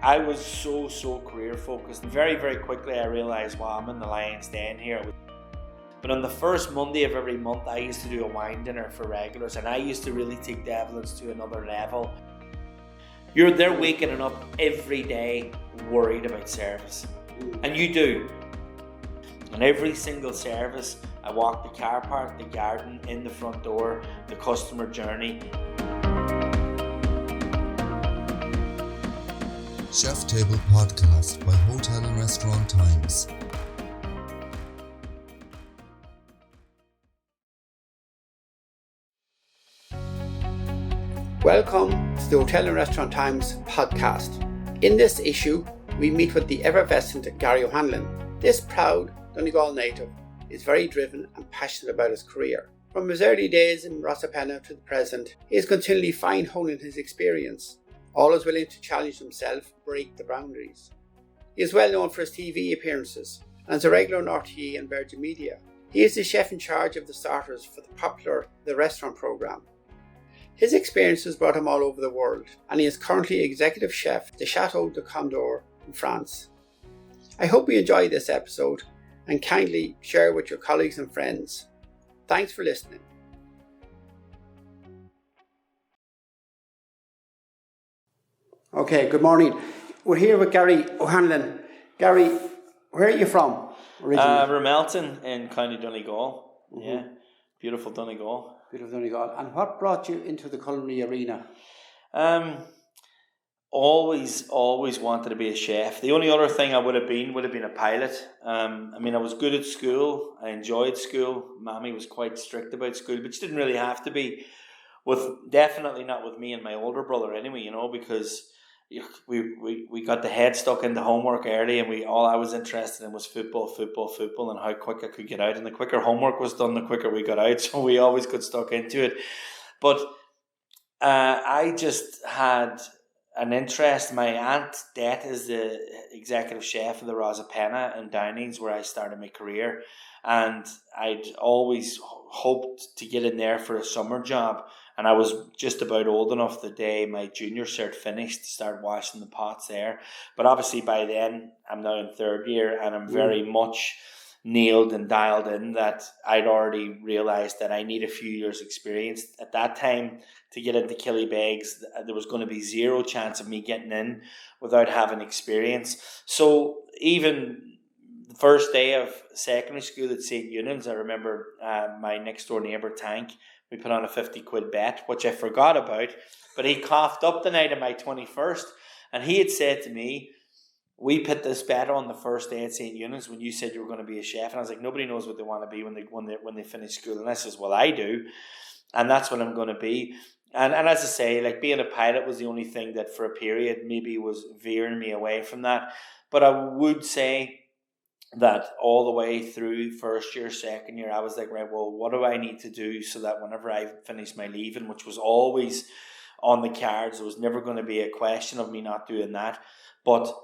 I was so career focused. Very, very quickly I realised, well, I'm in the lion's den here. But on the first Monday of every month, I used to do a wine dinner for regulars, and I used to really take Devlin's to another level. They're waking up every day worried about service. And you do. And every single service, I walk the car park, the garden, in the front door, the customer journey. Chef Table Podcast by Hotel and Restaurant Times. Welcome to the Hotel and Restaurant Times podcast. In this issue, we meet with the effervescent Gary O'Hanlon. This proud Donegal native is very driven and passionate about his career. From his early days in Rosapenna to the present, he is continually fine-honing his experience, always willing to challenge himself, break the boundaries. He is well known for his TV appearances and is a regular on RTE and Virgin Media. He is the chef in charge of the starters for the popular The Restaurant programme. His experiences brought him all over the world, and he is currently executive chef at the Chateau du Coudreceau in France. I hope you enjoy this episode and kindly share with your colleagues and friends. Thanks for listening. Okay, good morning. We're here with Gary O'Hanlon. Gary, where are you from originally? Ramelton in County Donegal. Mm-hmm. Yeah, beautiful Donegal. Beautiful Donegal. And what brought you into the culinary arena? Always wanted to be a chef. The only other thing I would have been a pilot. I was good at school. I enjoyed school. Mommy was quite strict about school, but she didn't really have to be. Definitely not with me and my older brother anyway, because we got the head stuck into homework early, and all I was interested in was football and how quick I could get out, and the quicker homework was done, the quicker we got out, so we always got stuck into it. But I just had an interest. My aunt Det is the executive chef of the Rosapenna in Downings, where I started my career, and I'd always hoped to get in there for a summer job. And I was just about old enough the day my junior cert finished to start washing the pots there. But obviously by then, I'm now in third year, and I'm very much nailed and dialed in that I'd already realised that I need a few years experience. At that time, to get into Killybegs, there was going to be zero chance of me getting in without having experience. So even the first day of secondary school at St. Eunan's, I remember my next door neighbour, Tank, we put on a 50 quid bet, which I forgot about, but he coughed up the night of my 21st, and he had said to me, we put this bet on the first day at St. Eunan's when you said you were going to be a chef. And I was like, nobody knows what they want to be when they finish school. And I says, well, I do, and that's what I'm going to be. And as I say, like, being a pilot was the only thing that for a period maybe was veering me away from that. But I would say that all the way through first year, second year, I was like, right, well, what do I need to do so that whenever I finish my leaving, which was always on the cards, there was never going to be a question of me not doing that. But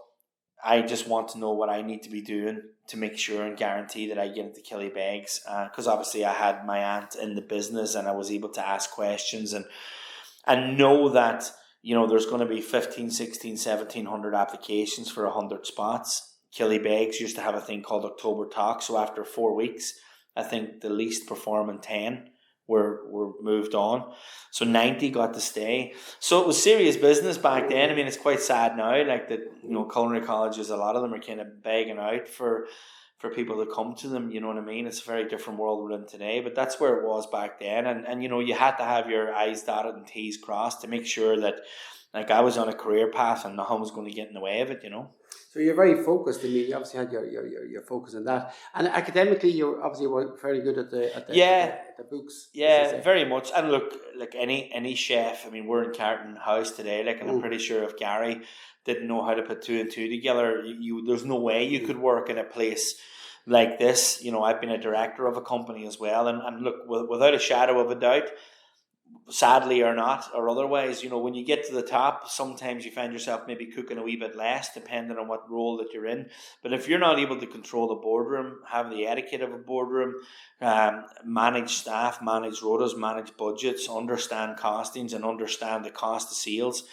I just want to know what I need to be doing to make sure and guarantee that I get into Killybegs, because obviously I had my aunt in the business, and I was able to ask questions and know that, there's going to be 15, 16, 1,700 applications for 100 spots. Killybegs used to have a thing called October Talk, so after 4 weeks, I think the least performing 10 were moved on. So 90 got to stay. So it was serious business back then. It's quite sad now, like that, culinary colleges, a lot of them are kind of begging out for people to come to them, you know what I mean? It's a very different world we're in today, but that's where it was back then. And you had to have your I's dotted and T's crossed to make sure that, like, I was on a career path and nothing was going to get in the way of it, So you're very focused. You obviously had your focus on that, and academically, you obviously were very good at the books. Yeah, very much. And look, like any chef, we're in Carton House today, and I'm pretty sure if Gary didn't know how to put two and two together, there's no way you could work in a place like this. I've been a director of a company as well, and look, without a shadow of a doubt, sadly or not, or otherwise, when you get to the top, sometimes you find yourself maybe cooking a wee bit less depending on what role that you're in. But if you're not able to control the boardroom, have the etiquette of a boardroom, manage staff, manage rotas, manage budgets, understand costings, and understand the cost of sales,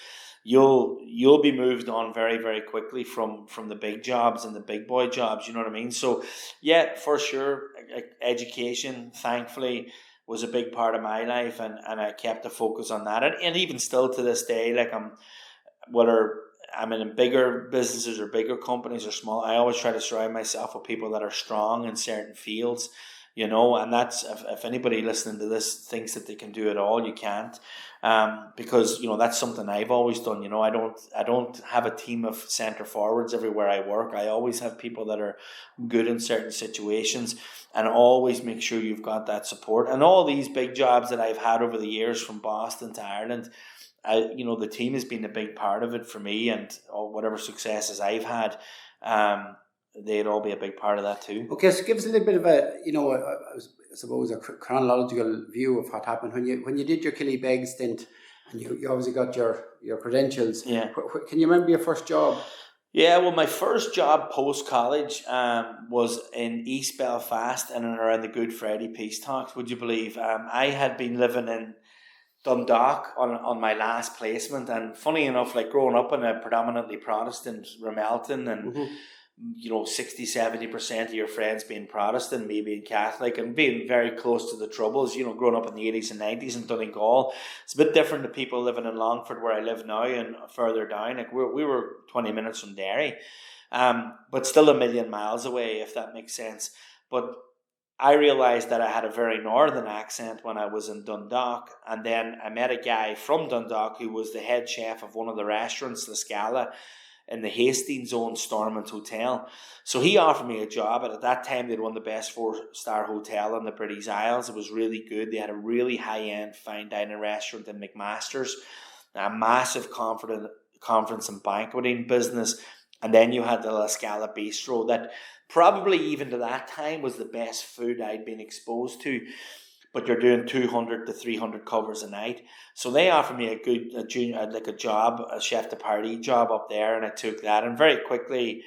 you'll be moved on very, very quickly from the big jobs and the big boy jobs. You know what I mean? So yeah, for sure, education, thankfully, was a big part of my life, and I kept the focus on that, and even still to this day, like whether I'm in bigger businesses or bigger companies or small, I always try to surround myself with people that are strong in certain fields, and that's, if anybody listening to this thinks that they can do it all, you can't, because that's something I've always done. I don't have a team of centre forwards everywhere I work. I always have people that are good in certain situations, and always make sure you've got that support. And all these big jobs that I've had over the years, from Boston to Ireland, the team has been a big part of it for me, and whatever successes I've had, they'd all be a big part of that too. Okay, so give us a little bit of I suppose a chronological view of what happened when you did your Killybegs stint, and you obviously got your credentials. Yeah. Can you remember your first job? Yeah, well, my first job post-college was in East Belfast and around the Good Friday peace talks, would you believe? I had been living in Dundalk on my last placement, and funny enough, like growing up in a predominantly Protestant Ramelton, and 60-70% of your friends being Protestant, me being Catholic, and being very close to the Troubles, growing up in the 80s and 90s in Donegal. It's a bit different to people living in Longford, where I live now, and further down. Like we were 20 minutes from Derry, but still a million miles away, if that makes sense. But I realised that I had a very northern accent when I was in Dundalk, and then I met a guy from Dundalk who was the head chef of one of the restaurants, La Scala, in the Hastings owned Stormont Hotel. So he offered me a job, and at that time they'd won the best 4-star hotel in the British Isles. It was really good. They had a really high-end fine dining restaurant in McMaster's, a massive conference and banqueting business, and then you had the La Scala Bistro that probably even to that time was the best food I'd been exposed to. But you're doing 200 to 300 covers a night. So they offered me a job, a chef de partie job up there, and I took that. And very quickly,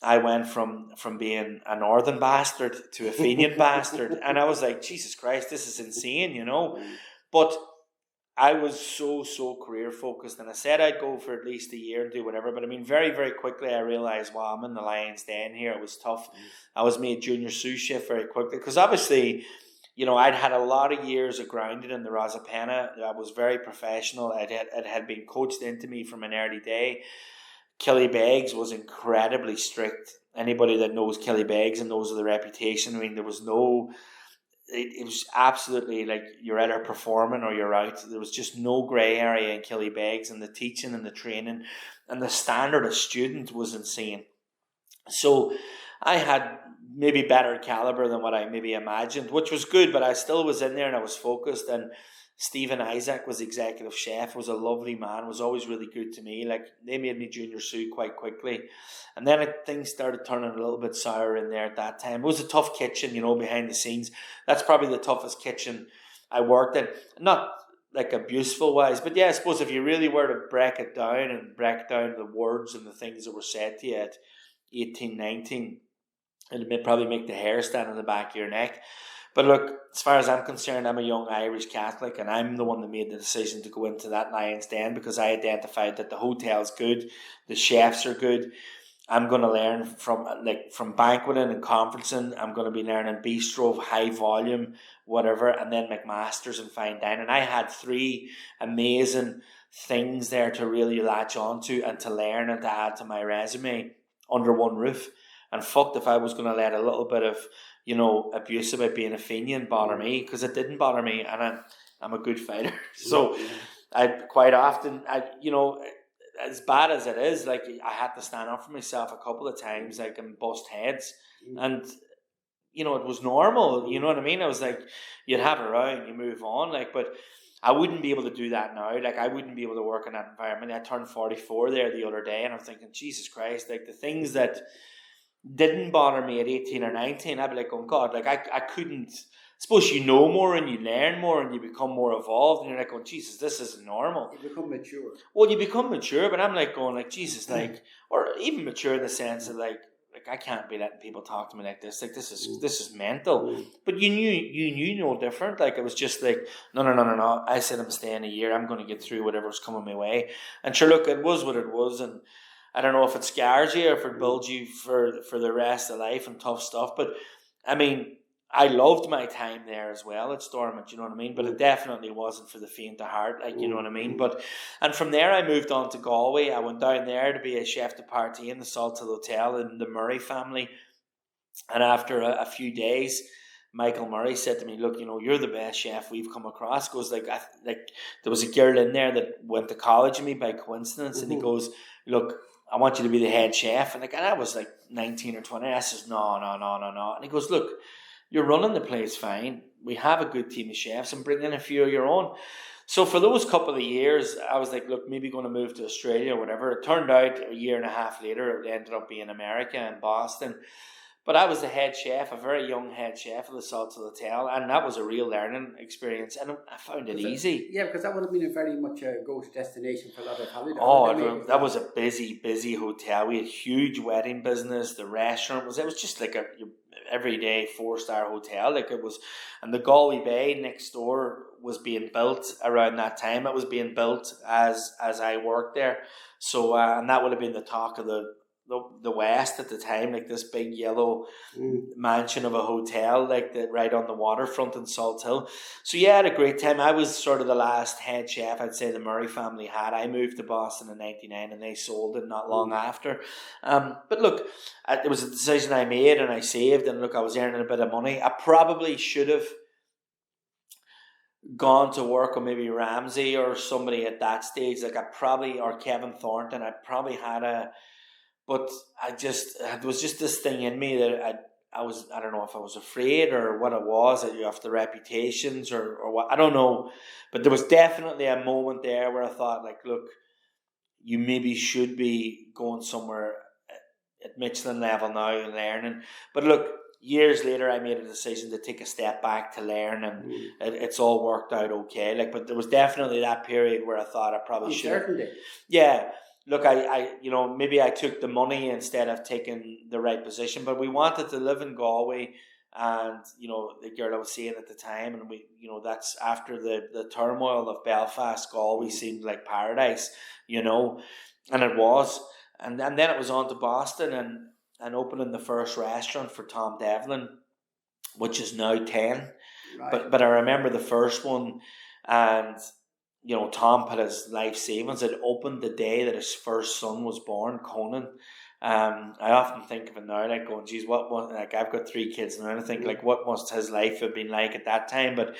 I went from being a northern bastard to a Fenian bastard. And I was like, Jesus Christ, this is insane, But I was so career focused, and I said I'd go for at least a year and do whatever. But I mean, very, very quickly, I realised, wow, I'm in the lion's den here. It was tough. I was made junior sous chef very quickly, because obviously, I'd had a lot of years of grounding in the Rosapena. I was very professional. It had been coached into me from an early day. Killybegs was incredibly strict. Anybody that knows Killybegs and knows of the reputation, I mean, there was no... It was absolutely like you're either performing or you're out. There was just no grey area in Killybegs, and the teaching and the training and the standard of student was insane. So I had maybe better caliber than what I maybe imagined, which was good, but I still was in there and I was focused. And Stephen Isaac was executive chef, was a lovely man, was always really good to me. Like, they made me junior sous quite quickly. And then things started turning a little bit sour in there at that time. It was a tough kitchen, behind the scenes. That's probably the toughest kitchen I worked in. Not like abuseful wise, but yeah, I suppose if you really were to break it down and break down the words and the things that were said to you at 18, 19, it'd probably make the hair stand on the back of your neck. But look, as far as I'm concerned, I'm a young Irish Catholic, and I'm the one that made the decision to go into that lion's den, because I identified that the hotel's good, the chefs are good. I'm going to learn from banqueting and conferencing. I'm going to be learning bistro, high volume, whatever, and then McMaster's and fine dining. I had 3 amazing things there to really latch onto and to learn and to add to my resume under one roof. And fucked if I was going to let a little bit of, abuse about being a Fenian bother me, because it didn't bother me, and I'm a good fighter. So I quite often, as bad as it is, like, I had to stand up for myself a couple of times, like, and bust heads. And, it was normal, you know what I mean? I was like, you'd have a row and you move on, like, but I wouldn't be able to do that now. Like, I wouldn't be able to work in that environment. I turned 44 there the other day, and I'm thinking, Jesus Christ, like, the things that didn't bother me at 18 or 19, I'd be like, oh God, like, I couldn't. I suppose you know more and you learn more and you become more evolved, and you're like, oh Jesus, this isn't normal. You become mature. Well, you become mature, but I'm like going like, Jesus, like, or even mature in the sense of like like, I can't be letting people talk to me like this. Like, this is mental. But you knew no different. Like, it was just like, no. I said I'm staying a year. I'm going to get through whatever's coming my way. And sure, look, it was what it was. And I don't know if it scars you or if it builds you for the rest of life and tough stuff. But I mean, I loved my time there as well at Stormont, you know what I mean? But it definitely wasn't for the faint of heart, like, you know what I mean? And from there I moved on to Galway. I went down there to be a chef de partie in the Salthill Hotel in the Murray family. And after a few days, Michael Murray said to me, look, you know, you're the best chef we've come across. Goes like there was a girl in there that went to college with me by coincidence, and he goes, look, I want you to be the head chef. And I was like 19 or 20. I says, no. And he goes, look, you're running the place fine. We have a good team of chefs, and bring in a few of your own. So for those couple of years, I was like, look, maybe going to move to Australia or whatever. It turned out a year and a half later, it ended up being America and Boston. But I was the head chef, a very young head chef of the Salthill Hotel, and that was a real learning experience, and I found it easy. Yeah, because that would have been a very much a go-to destination for a lot of holidays. That was a busy hotel. We had huge wedding business. The restaurant was just like a everyday 4-star hotel. Like it was, and the Galway Bay next door was being built around that time. It was being built as I worked there. So and that would have been the talk of the West at the time, like this big yellow mansion of a hotel, like that right on the waterfront in Salthill. So yeah, I had a great time. I was sort of the last head chef I'd say the Murray family had. I moved to Boston in 99 and they sold it not long after. But look, it was a decision I made and I saved, and look, I was earning a bit of money. I probably should have gone to work with maybe Ramsay or somebody at that stage, or Kevin Thornton. I probably had but there was just this thing in me that I don't know if I was afraid or what it was, that you have the reputations or what, I don't know. But there was definitely a moment there where I thought, like, look, you maybe should be going somewhere at Michelin level now and learning. But look, years later, I made a decision to take a step back to learn, and it's all worked out okay. But there was definitely that period where I thought I probably should. Certainly. Yeah. Look, maybe I took the money instead of taking the right position, but we wanted to live in Galway, and, you know, the girl I was seeing at the time, and that's after the turmoil of Belfast, Galway seemed like paradise, and it was. And then it was on to Boston and opening the first restaurant for Tom Devlin, which is now 10. Right. But I remember the first one, and Tom put his life savings. It opened the day that his first son was born, Conan. I often think of it now, like going, geez, I've got 3 kids now, and I think, like, what must his life have been like at that time? But,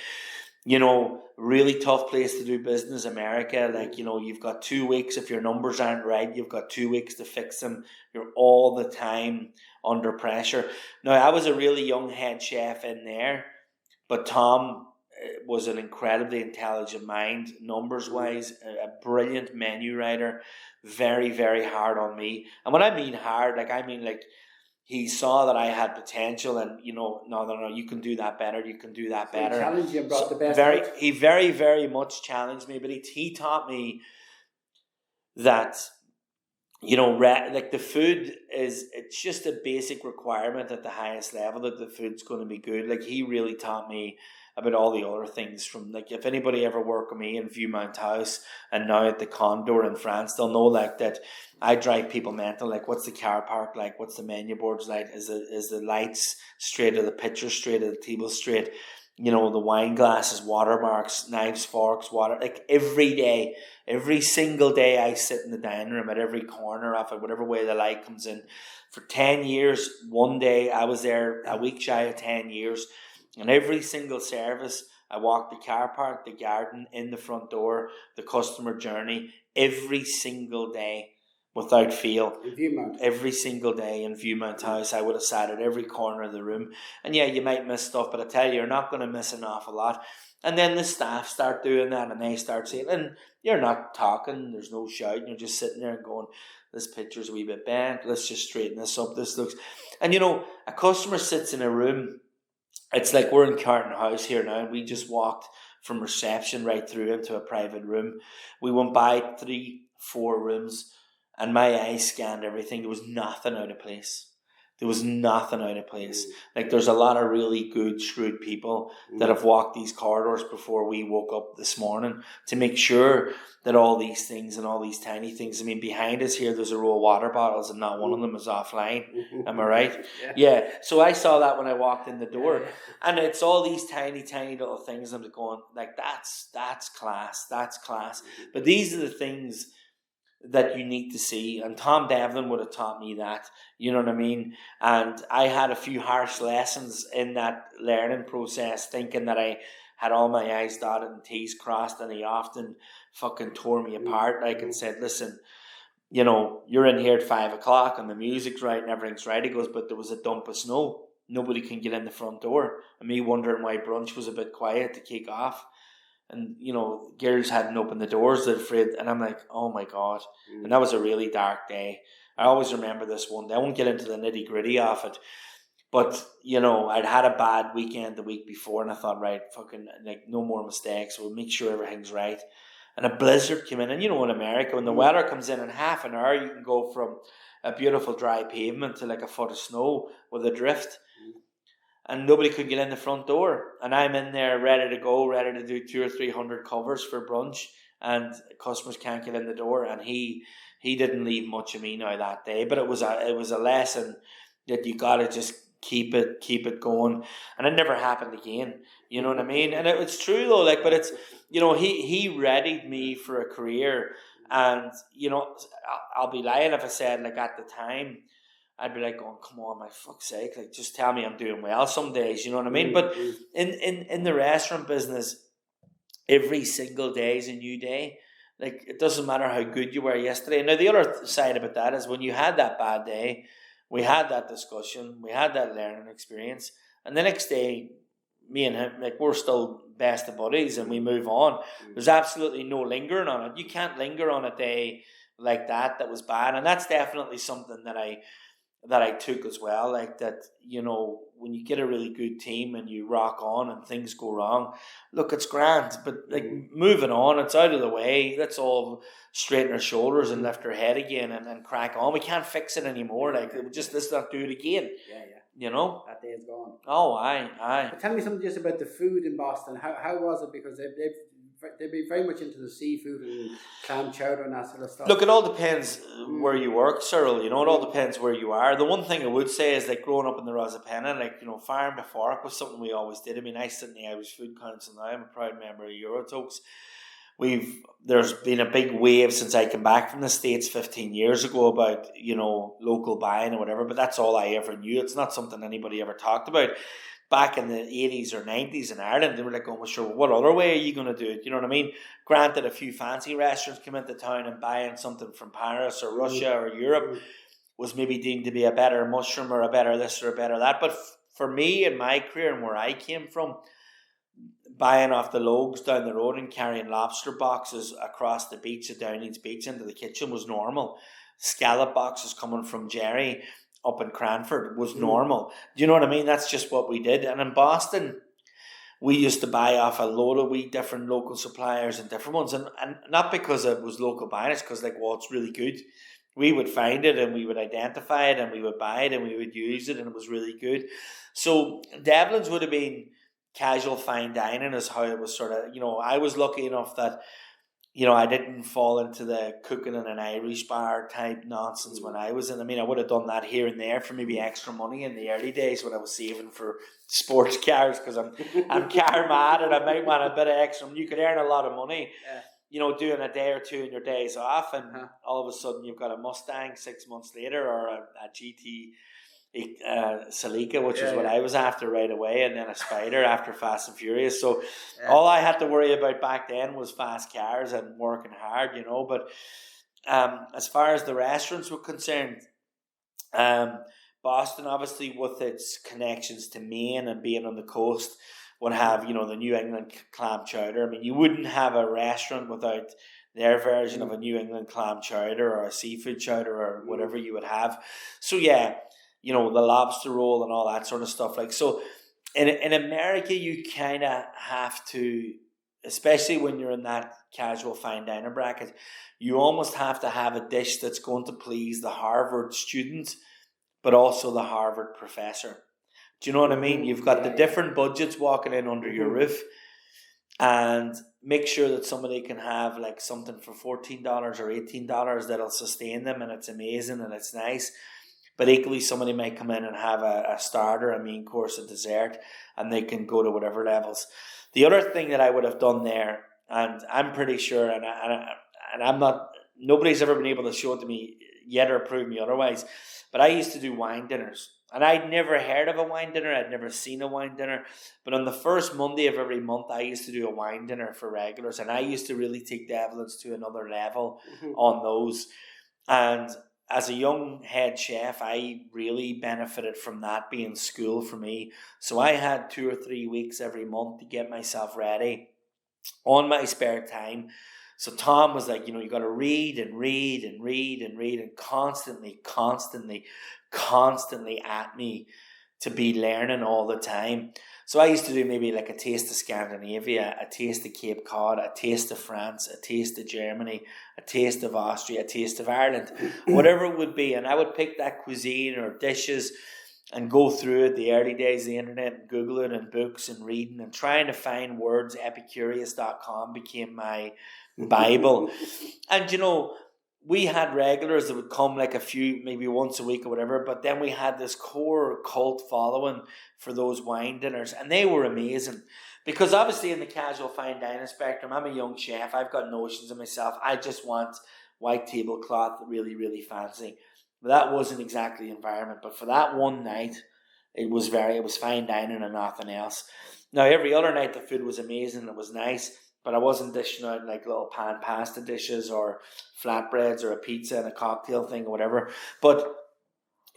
really tough place to do business, America. Like, you've got 2 weeks. If your numbers aren't right, you've got 2 weeks to fix them. You're all the time under pressure. Now, I was a really young head chef in there, but Tom was an incredibly intelligent mind, numbers wise, a brilliant menu writer, very, very hard on me. And when I mean hard, he saw that I had potential, and no, you can do that better, you can do that better. He challenged you and brought the best out. He very, very much challenged me, but he taught me that the food it's just a basic requirement at the highest level that the food's going to be good. Like, he really taught me about all the other things, from, like, if anybody ever worked with me in Viewmount House and now at the Condor in France, they'll know, like, that I drive people mental. Like, what's the car park like? What's the menu boards like? Is the lights straight, or the pictures straight, or the table straight? The wine glasses, watermarks, knives, forks, water. Like, every single day I sit in the dining room at every corner of it, whatever way the light comes in. For 10 years, one day I was there, a week shy of 10 years. And every single service, I walked the car park, the garden, in the front door, the customer journey, every single day without fail. Every single day in Viewmount House, I would have sat at every corner of the room. And yeah, you might miss stuff, but I tell you, you're not going to miss an awful lot. And then the staff start doing that, and they start saying, and you're not talking, there's no shouting, you're just sitting there and going, this picture's a wee bit bent, let's just straighten this up, this looks... And a customer sits in a room. It's like we're in Carton House here now, and we just walked from reception right through into a private room. We went by 3-4 rooms, and my eyes scanned everything. There was nothing out of place. There was nothing out of place. Like, there's a lot of really good, shrewd people that have walked these corridors before we woke up this morning to make sure that all these things and all these tiny things, I mean, behind us here, there's a row of water bottles and not one of them is offline. Am I right? Yeah. So I saw that when I walked in the door. And it's all these tiny, tiny little things. I'm going, like, that's class. That's class. But these are the things that you need to see, and Tom Devlin would have taught me that, you know what I mean? And I had a few harsh lessons in that learning process, thinking that I had all my I's dotted and T's crossed, and he often fucking tore me apart, like, and said, listen, you know, you're in here at 5 o'clock and the music's right and everything's right. He goes, but there was a dump of snow, nobody can get in the front door, and me wondering why brunch was a bit quiet to kick off. And, you know, girls hadn't opened the doors, they're afraid. And I'm like, oh my God. And that was a really dark day. I always remember this one day. I won't get into the nitty gritty of it. But, you know, I'd had a bad weekend the week before, and I thought, right, fucking, like, no more mistakes. We'll make sure everything's right. And a blizzard came in. And, you know, in America, when the weather comes in half an hour, you can go from a beautiful dry pavement to like a foot of snow with a drift. And nobody could get in the front door. And I'm in there ready to go, ready to do 200 or 300 covers for brunch. And customers can't get in the door. And he didn't leave much of me now that day. But it was a lesson that you got to just keep it going. And it never happened again. You know what I mean? And it's true though. Like, but it's, you know, he readied me for a career. And, you know, I'll be lying if I said, like, at the time, I'd be like, going, come on, my fuck's sake, like, just tell me I'm doing well some days, you know what I mean? But in the restaurant business, every single day is a new day. Like, it doesn't matter how good you were yesterday. Now, the other side about that is when you had that bad day, we had that discussion, we had that learning experience, and the next day, me and him, like, we're still best of buddies and we move on. There's absolutely no lingering on it. You can't linger on a day like that was bad. And that's definitely something that I took as well, like that, you know, when you get a really good team and you rock on and things go wrong, look, it's grand, but like moving on, it's out of the way. Let's all straighten our shoulders and lift our head again and crack on. We can't fix it anymore. Like, let's not do it again. Yeah. You know? That day is gone. Oh, aye. But tell me something just about the food in Boston. How was it? Because they'd be very much into the seafood and clam chowder and that sort of stuff. Look, it all depends where you work, Cyril. You know, it all depends where you are. The one thing I would say is, like, growing up in the Rosapenna, like, you know, farm to fork was something we always did. I mean, I sit in the Irish Food Council now. I'm a proud member of Eurotokes. There's been a big wave since I came back from the States 15 years ago about, you know, local buying or whatever, but that's all I ever knew. It's not something anybody ever talked about. Back in the 80s or 90s in Ireland, they were like, oh, well, sure, what other way are you going to do it? You know what I mean? Granted, a few fancy restaurants come into town and buying something from Paris or Russia or Europe was maybe deemed to be a better mushroom or a better this or a better that. But for me in my career and where I came from, buying off the Logs down the road and carrying lobster boxes across the beach at Downings Beach into the kitchen was normal. Scallop boxes coming from Jerry up in Cranford was normal. Do you know what I mean? That's just what we did. And in Boston, we used to buy off a load of different local suppliers and different ones. And not because it was local buying, it's because, like, well, it's really good. We would find it and we would identify it and we would buy it and we would use it and it was really good. So Devlin's would have been casual fine dining is how it was sort of, you know, I was lucky enough that, you know, I didn't fall into the cooking in an Irish bar type nonsense when I was in. I mean, I would have done that here and there for maybe extra money in the early days when I was saving for sports cars, because I'm car mad and I might want a bit of extra. You could earn a lot of money, you know, doing a day or two in your days off, and all of a sudden you've got a Mustang 6 months later, or a GT Celica, which is what I was after right away, and then a Spider after Fast and Furious. So all I had to worry about back then was fast cars and working hard, you know. But as far as the restaurants were concerned, Boston, obviously with its connections to Maine and being on the coast, would have, you know, the New England clam chowder. I mean, you wouldn't have a restaurant without their version of a New England clam chowder or a seafood chowder or whatever you would have. So yeah, you know, the lobster roll and all that sort of stuff. Like, so in America, you kind of have to, especially when you're in that casual fine diner bracket, you almost have to have a dish that's going to please the Harvard student, but also the Harvard professor. Do you know what I mean? You've got the different budgets walking in under your roof, and make sure that somebody can have like something for $14 or $18 that'll sustain them, and it's amazing and it's nice. But equally, somebody might come in and have a starter, a main course, a dessert, and they can go to whatever levels. The other thing that I would have done there, and I'm pretty sure, and I'm not, nobody's ever been able to show it to me yet or prove me otherwise, but I used to do wine dinners. And I'd never heard of a wine dinner. I'd never seen a wine dinner. But on the first Monday of every month, I used to do a wine dinner for regulars. And I used to really take Devlin's to another level on those. And as a young head chef, I really benefited from that being school for me. So I had 2 or 3 weeks every month to get myself ready on my spare time. So Tom was like, you got to read and read and read and read, and constantly at me to be learning all the time. So I used to do maybe like a taste of Scandinavia, a taste of Cape Cod, a taste of France, a taste of Germany, a taste of Austria, a taste of Ireland, whatever it would be. And I would pick that cuisine or dishes and go through it, the early days of the internet, and Google it, and books and reading and trying to find words. Epicurious.com became my Bible. And we had regulars that would come like maybe once a week or whatever, but then we had this core cult following for those wine dinners, and they were amazing. Because obviously in the casual fine dining spectrum, I'm a young chef, I've got notions of myself, I just want white tablecloth, really, really fancy. But that wasn't exactly the environment. But for that one night, it was fine dining and nothing else. Now every other night the food was amazing, it was nice, but I wasn't dishing out like little pan pasta dishes or flatbreads or a pizza and a cocktail thing or whatever. But,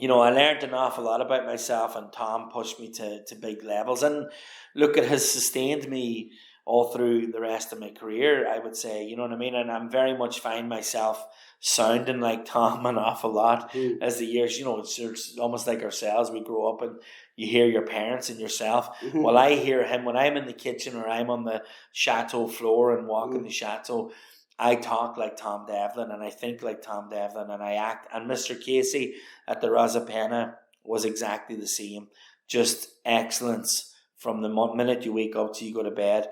I learned an awful lot about myself, and Tom pushed me to big levels. And look, it has sustained me all through the rest of my career, I would say, you know what I mean? And I'm very much find myself sounding like Tom an awful lot as the years, it's almost like ourselves. We grow up and you hear your parents and yourself. Well, I hear him when I'm in the kitchen or I'm on the chateau floor and walking the chateau. I talk like Tom Devlin and I think like Tom Devlin and I act. And Mr. Casey at the Rosa Pena was exactly the same. Just excellence from the minute you wake up till you go to bed,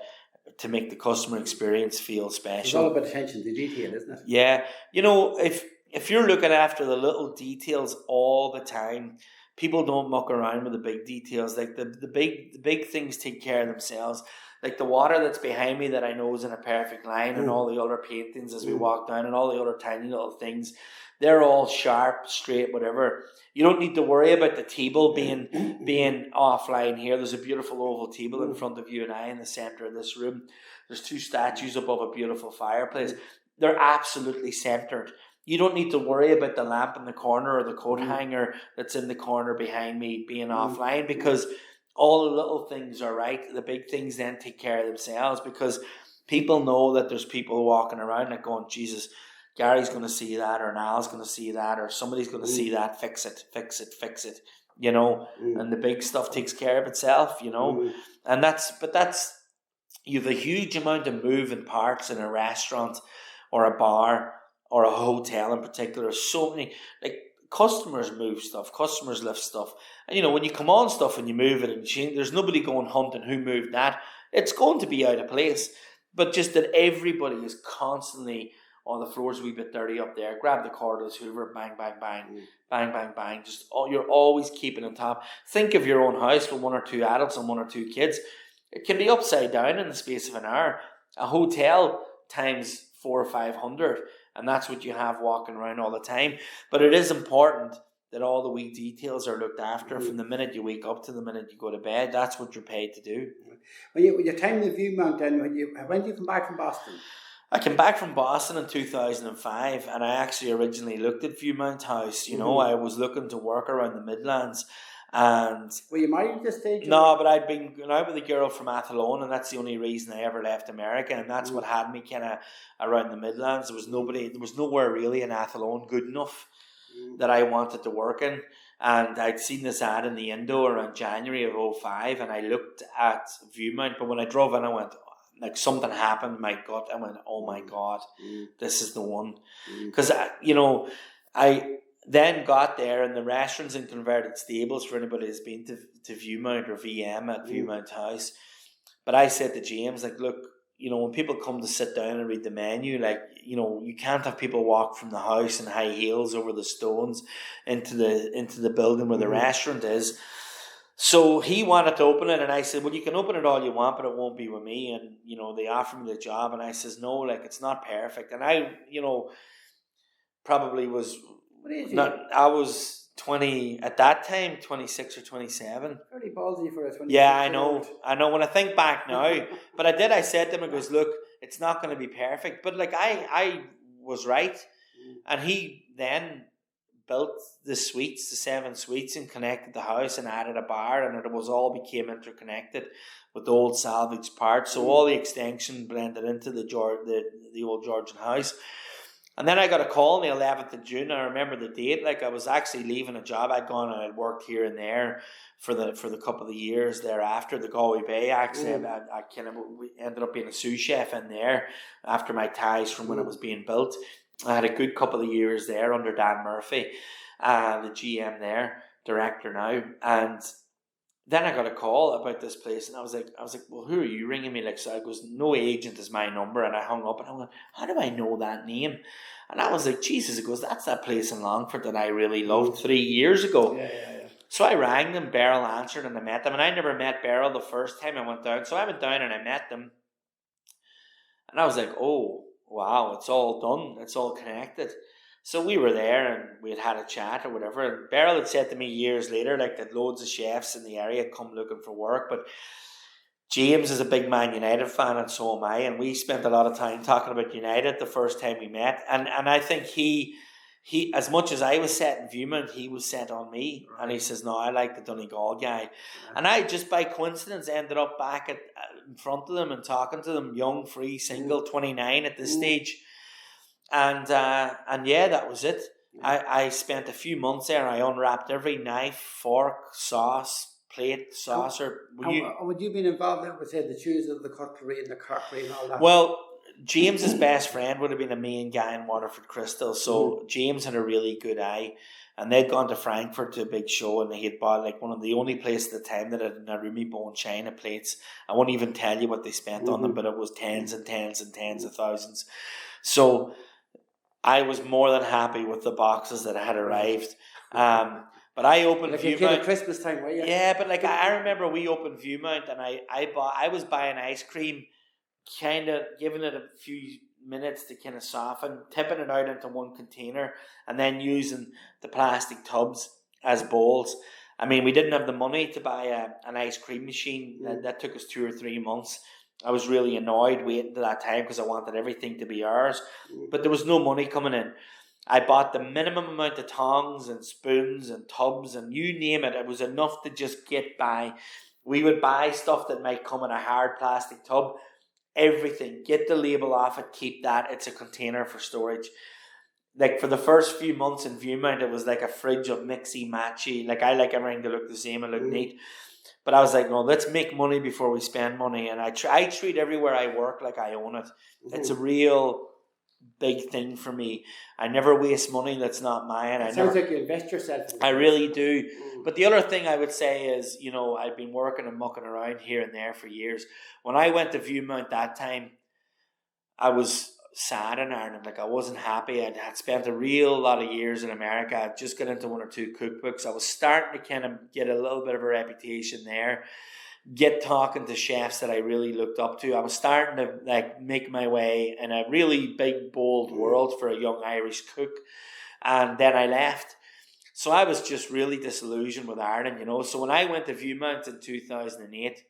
to make the customer experience feel special. It's all about attention to detail, isn't it? Yeah. If you're looking after the little details all the time, people don't muck around with the big details. Like the big things take care of themselves. Like the water that's behind me that I know is in a perfect line, and all the other paintings as we walk down, and all the other tiny little things, they're all sharp, straight, whatever. You don't need to worry about the table being offline here. There's a beautiful oval table in front of you and I in the centre of this room. There's 2 statues above a beautiful fireplace. They're absolutely centred. You don't need to worry about the lamp in the corner or the coat hanger that's in the corner behind me being offline, because all the little things are right. The big things then take care of themselves, because people know that there's people walking around like going, Jesus, Gary's going to see that, or Niall's going to see that, or somebody's going to see that, fix it. And the big stuff takes care of itself, and that's you have a huge amount of moving parts in a restaurant or a bar or a hotel in particular. So many, like, customers move stuff, customers lift stuff, and when you come on stuff and you move it and change, there's nobody going hunting who moved that. It's going to be out of place, but just that everybody is constantly on the floor's a wee bit dirty up there. Grab the cordless hoover, bang, bang, bang, bang, bang, bang. You're always keeping on top. Think of your own house with 1 or 2 adults and 1 or 2 kids. It can be upside down in the space of an hour. A hotel times 400 or 500, and that's what you have walking around all the time. But it is important that all the wee details are looked after from the minute you wake up to the minute you go to bed. That's what you're paid to do. When your time in the View Mountain, when did you come back from Boston? I came back from Boston in 2005, and I actually originally looked at Viewmount House. I was looking to work around the Midlands. And were you married at this stage? No, but I'd been going out with a girl from Athlone, and that's the only reason I ever left America, and that's what had me kind of around the Midlands. There was nowhere really in Athlone good enough that I wanted to work in. And I'd seen this ad in the Indo around January of 2005, and I looked at Viewmount, but when I drove in, I went, like, something happened in my gut. I went, oh my God, this is the one. Because, then got there, and the restaurant's in converted stables for anybody who's been to Viewmount or VM at Viewmount House. But I said to James, like, look, you know, when people come to sit down and read the menu, like, you know, you can't have people walk from the house in high heels over the stones into the building where the restaurant is. So he wanted to open it, and I said, well, you can open it all you want, but it won't be with me. And, you know, they offered me the job, and I says, no, like, it's not perfect. And I, you know, probably was not, I was 20, at that time, 26 or 27. Pretty ballsy for a 26. Yeah, I know when I think back now. But I said to him, I goes, look, it's not going to be perfect. But like, I was right. And he then built the 7 suites, and connected the house and added a bar, and it was all became interconnected with the old salvage parts. So all the extension blended into the old Georgian house. And then I got a call on the 11th of June. I remember the date. Like, I was actually leaving a job. I'd gone and I'd worked here and there for the couple of years thereafter. The Galway Bay, actually, we ended up being a sous chef in there after my ties from when it was being built. I had a good couple of years there under Dan Murphy, the GM there, director now. And then I got a call about this place, and I was like, well, who are you ringing me? Like, so I goes, no agent is my number, and I hung up, and I went, how do I know that name? And I was like, Jesus, it goes, that's that place in Longford that I really loved 3 years ago. Yeah. So I rang them, Beryl answered, and I met them, and I never met Beryl the first time I went down. So I went down and I met them, and I was like, oh, wow, it's all done, it's all connected. So we were there, and we had a chat or whatever. And Beryl had said to me years later, like, that loads of chefs in the area come looking for work. But James is a big Man United fan, and so am I. And we spent a lot of time talking about United the first time we met. And I think he as much as I was set in Viewmount, he was set on me. Right. And he says, no, I like the Donegal guy. Yeah. And I just by coincidence ended up back in front of them and talking to them, young, free, single, 29 at this stage. And yeah, that was it. I spent a few months there. I unwrapped every knife, fork, sauce, plate, saucer. Would you been involved with, say, the choosing of the cutlery and the crockery and all that? Well, James's best friend would have been a main guy in Waterford Crystal. So James had a really good eye. And they'd gone to Frankfurt to a big show, and he had bought like one of the only places at the time that had Narumi bone china plates. I won't even tell you what they spent on them, but it was tens and tens and tens of thousands. So I was more than happy with the boxes that had arrived. But I opened like Viewmount. Like Christmas time, were you? Yeah, but like I remember we opened Viewmount, and I was buying ice cream, kind of giving it a few minutes to kind of soften, tipping it out into one container, and then using the plastic tubs as bowls. I mean, we didn't have the money to buy an ice cream machine. That took us 2 or 3 months. I was really annoyed waiting to that time because I wanted everything to be ours. But there was no money coming in. I bought the minimum amount of tongs and spoons and tubs and you name it. It was enough to just get by. We would buy stuff that might come in a hard plastic tub. Everything. Get the label off it. Keep that. It's a container for storage. Like for the first few months in Viewmount, it was like a fridge of mixy matchy. Like I like everything to look the same and look neat. But I was like, no, let's make money before we spend money. And I treat everywhere I work like I own it. It's a real big thing for me. I never waste money that's not mine. It sounds like you invest yourself in it. I really do. But the other thing I would say is, you know, I've been working and mucking around here and there for years. When I went to Viewmount that time, I was sad in Ireland. Like I wasn't happy. I had spent a real lot of years in America. I'd just got into 1 or 2 cookbooks. I was starting to kind of get a little bit of a reputation there, get talking to chefs that I really looked up to. I was starting to like make my way in a really big, bold world for a young Irish cook. And then I left. So I was just really disillusioned with Ireland, you know. So when I went to Viewmount in 2008,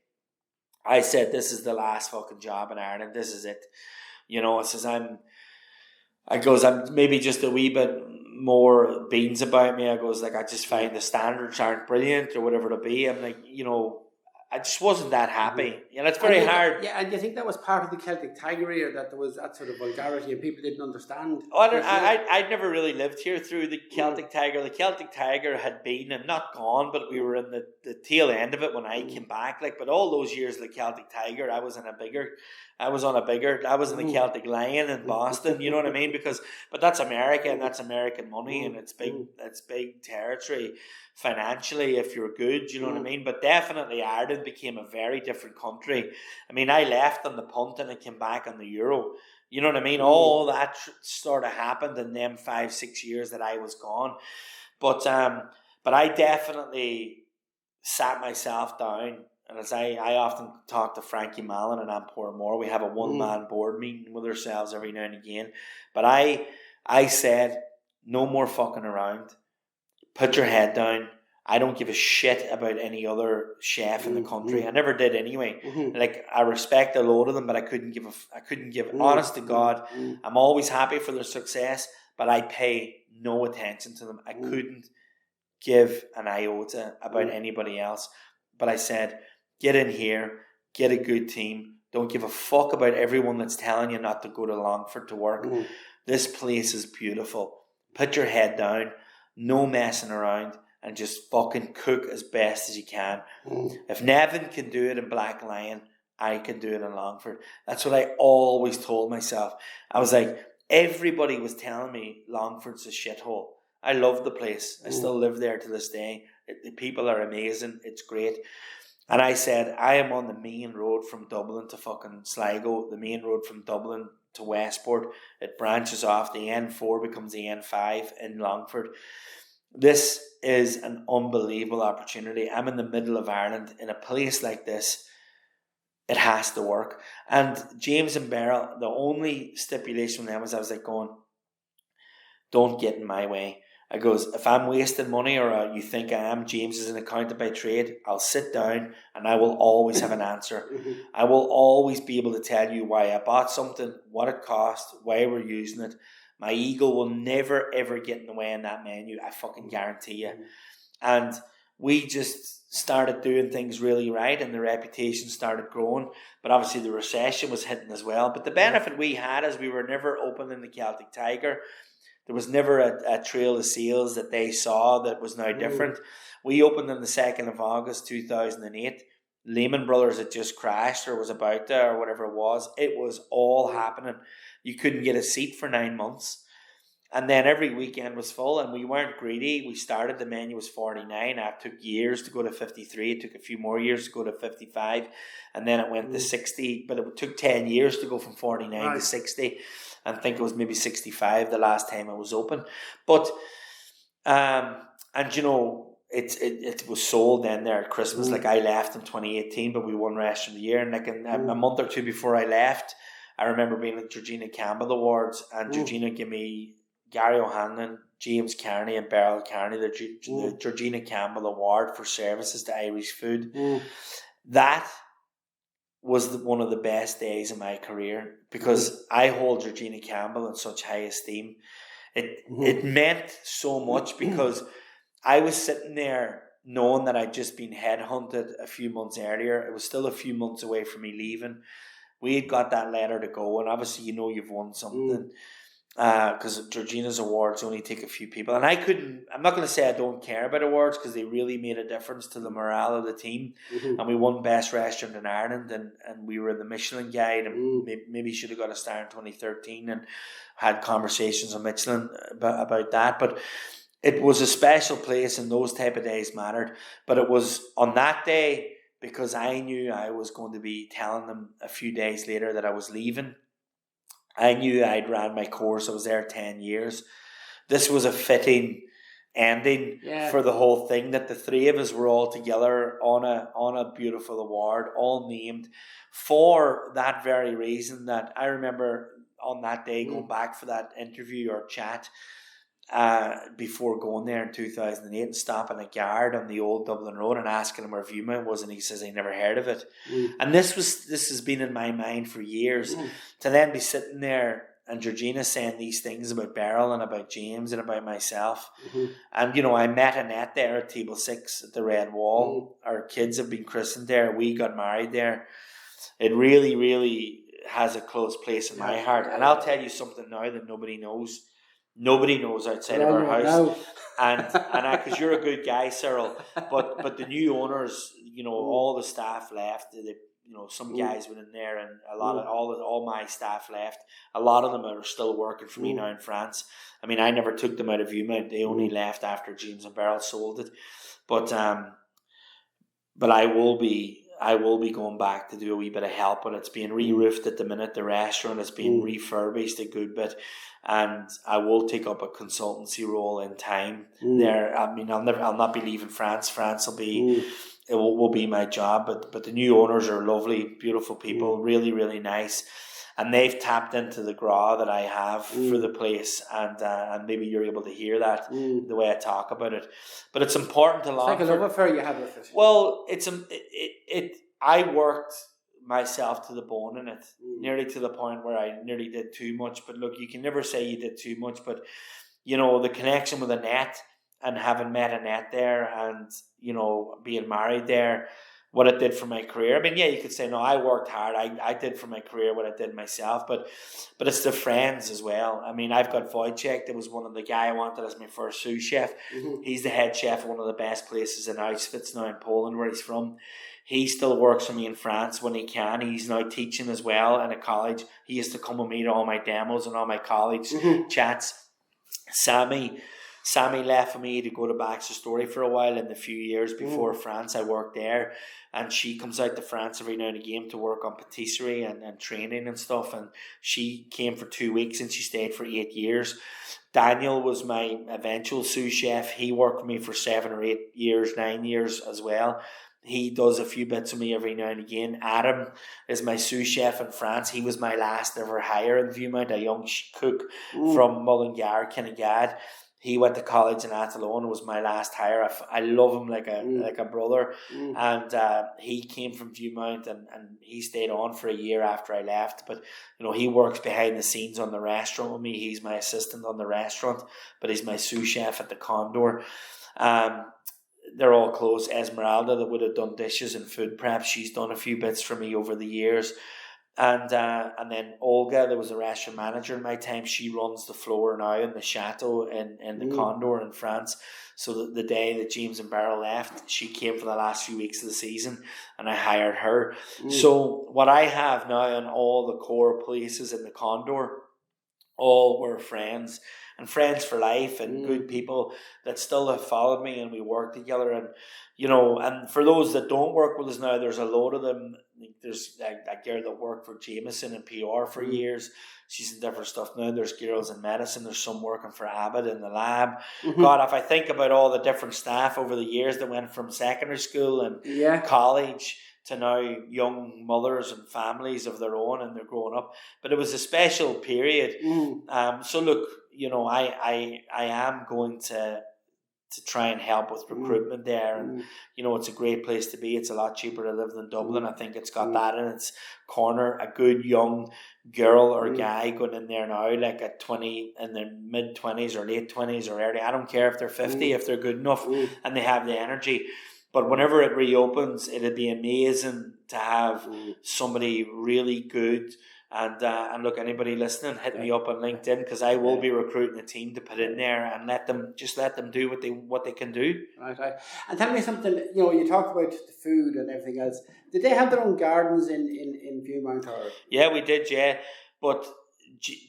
I said, this is the last fucking job in Ireland. This is it. You know, it says I'm maybe just a wee bit more beans about me. I goes like, I just find the standards aren't brilliant or whatever it'll be. I'm like, you know, I just wasn't that happy. You know, it's very hard. Yeah, and you think that was part of the Celtic Tiger era, that there was that sort of vulgarity and people didn't understand? I'd never really lived here through the Celtic Tiger. The Celtic Tiger had been and not gone, but we were in the tail end of it when I came back. Like, but all those years of the Celtic Tiger, I was in the Celtic Lion in Boston. You know what I mean? But that's America, and that's American money, and it's big territory financially if you're good. You know what I mean? But definitely Ireland became a very different country. I mean, I left on the punt and I came back on the Euro. You know what I mean? All that sort of happened in them 5-6 years that I was gone. But I definitely sat myself down, and as I often talk to Frankie Mallon and Portmore, we have a one-man board meeting with ourselves every now and again. But I said, no more fucking around. Put your head down. I don't give a shit about any other chef in the country. I never did anyway. Like, I respect a load of them, but I couldn't give honest to God, I'm always happy for their success, but I pay no attention to them. I couldn't give an iota about anybody else. But I said, get in here, get a good team. Don't give a fuck about everyone that's telling you not to go to Longford to work. This place is beautiful. Put your head down. No messing around, and just fucking cook as best as you can. If Nevin can do it in Black Lion, I can do it in Longford. That's what I always told myself. I was like, everybody was telling me Longford's a shithole. I love the place. I still live there to this day. The people are amazing. It's great. And I said, I am on the main road from Dublin to fucking Sligo, the main road from Dublin to Westport. It branches off. The N4 becomes the N5 in Longford. This is an unbelievable opportunity. I'm in the middle of Ireland in a place like this. It has to work. And James and Beryl, the only stipulation with them was I was like going, don't get in my way. I goes, if I'm wasting money or you think I am, James is an accountant by trade, I'll sit down and I will always have an answer. I will always be able to tell you why I bought something, what it cost, why we're using it. My ego will never, ever get in the way in that menu. I fucking guarantee you. And we just started doing things really right and the reputation started growing. But obviously the recession was hitting as well. But the benefit we had is we were never open in the Celtic Tiger. There was never a trail of sales that they saw that was now different. We opened on the 2nd of August 2008. Lehman Brothers had just crashed or was about to or whatever it was. It was all happening. You couldn't get a seat for 9 months. And then every weekend was full and we weren't greedy. We started, the menu was 49. It took years to go to 53. It took a few more years to go to 55. And then it went to 60. But it took 10 years to go from 49 to 60. I think it was maybe 65 the last time it was open. But, and you know, it was sold then there at Christmas. Like I left in 2018, but we won Restaurant of the Year. And like a month or two before I left, I remember being at Georgina Campbell Awards, and Georgina gave me Gary O'Hanlon, James Kearney and Beryl Kearney the Georgina Campbell Award for services to Irish food. That was one of the best days of my career because I hold Georgina Campbell in such high esteem. It meant so much because I was sitting there knowing that I'd just been headhunted a few months earlier. It was still a few months away from me leaving. We had got that letter to go, and obviously you know you've won something because Georgina's awards only take a few people. And I'm not going to say I don't care about awards because they really made a difference to the morale of the team. And we won Best Restaurant in Ireland, and we were in the Michelin Guide, and maybe should have got a star in 2013 and had conversations on Michelin about that. But it was a special place, and those type of days mattered. But it was on that day, because I knew I was going to be telling them a few days later that I was leaving. I knew I'd ran my course. I was there 10 years. This was a fitting ending for the whole thing, that the three of us were all together on a beautiful award, all named for that very reason. That I remember on that day going back for that interview or chat before going there in 2008 and stopping a guard on the old Dublin Road and asking him where Viewmount was, and he says he never heard of it. And this has been in my mind for years. To then be sitting there and Georgina's saying these things about Beryl and about James and about myself. Mm-hmm. And, I met Annette there at Table 6 at the Red Wall. Our kids have been christened there. We got married there. It really, really has a close place in my heart. And I'll tell you something now that nobody knows. Nobody knows outside of our house. And because you're a good guy, Cyril. But the new owners, all the staff left. Some guys went in there, and a lot of all my staff left. A lot of them are still working for me now in France. I mean, I never took them out of Viewmount. They only left after James and Beryl sold it. But I will be going back to do a wee bit of help, and it's being re-roofed at the minute. The restaurant is being refurbished a good bit, and I will take up a consultancy role in time there. I mean, I'll not be leaving France. France will be. It will be my job, but the new owners are lovely, beautiful people, really, really nice, and they've tapped into the gra that I have for the place, and maybe you're able to hear that the way I talk about it. But it's important to It's like a love affair you have with it. Well, I worked myself to the bone in it, nearly to the point where I nearly did too much. But look, you can never say you did too much, but the connection with Annette and having met Annette there and, being married there, what it did for my career. I mean, yeah, you could say, no, I worked hard. I did for my career what I did myself, but it's the friends as well. I mean, I've got Wojciech. That was one of the guy I wanted as my first sous chef. He's the head chef of one of the best places in Auschwitz now in Poland, where he's from. He still works for me in France when he can. He's now teaching as well in a college. He used to come with me to all my demos and all my college chats. Sammy left for me to go to Baxter Story for a while in the few years before France. I worked there, and she comes out to France every now and again to work on patisserie and training and stuff, and she came for 2 weeks and she stayed for 8 years. Daniel was my eventual sous chef. He worked with me for 7 or 8 years, 9 years as well. He does a few bits with me every now and again. Adam is my sous chef in France. He was my last ever hire in Viewmount, a young cook from Mullingar, Kinnegad. He went to college in Athlone, was my last hire. I love him like a brother. And he came from Viewmount and he stayed on for a year after I left. But, he works behind the scenes on the restaurant with me. He's my assistant on the restaurant, but he's my sous chef at the Condor. They're all close. Esmeralda, that would have done dishes and food prep, she's done a few bits for me over the years. And then Olga, there was a restaurant manager in my time. She runs the floor now in the Chateau in the Condor in France. So the day that James and Beryl left, she came for the last few weeks of the season, and I hired her. So what I have now in all the core places in the Condor, all were friends. And friends for life, and good people that still have followed me, and we work together. And and for those that don't work with us now, there's a load of them. There's a girl that worked for Jameson in PR for years. She's in different stuff now. There's girls in medicine. There's some working for Abbott in the lab. God, if I think about all the different staff over the years that went from secondary school and college to now young mothers and families of their own, and they're growing up. But it was a special period. So look, I am going to try and help with recruitment there, and it's a great place to be. It's a lot cheaper to live than Dublin. I think it's got that in its corner. A good young girl or guy going in there now, like at 20, in their mid-20s or late 20s or early. I don't care if they're 50, if they're good enough and they have the energy. But whenever it reopens, it'd be amazing to have somebody really good. And look, anybody listening, hit me up on LinkedIn, because I will be recruiting a team to put in there and let them do what they can do. Right. And tell me something. You talked about the food and everything else. Did they have their own gardens in Viewmount? Or? Yeah, we did. Yeah, but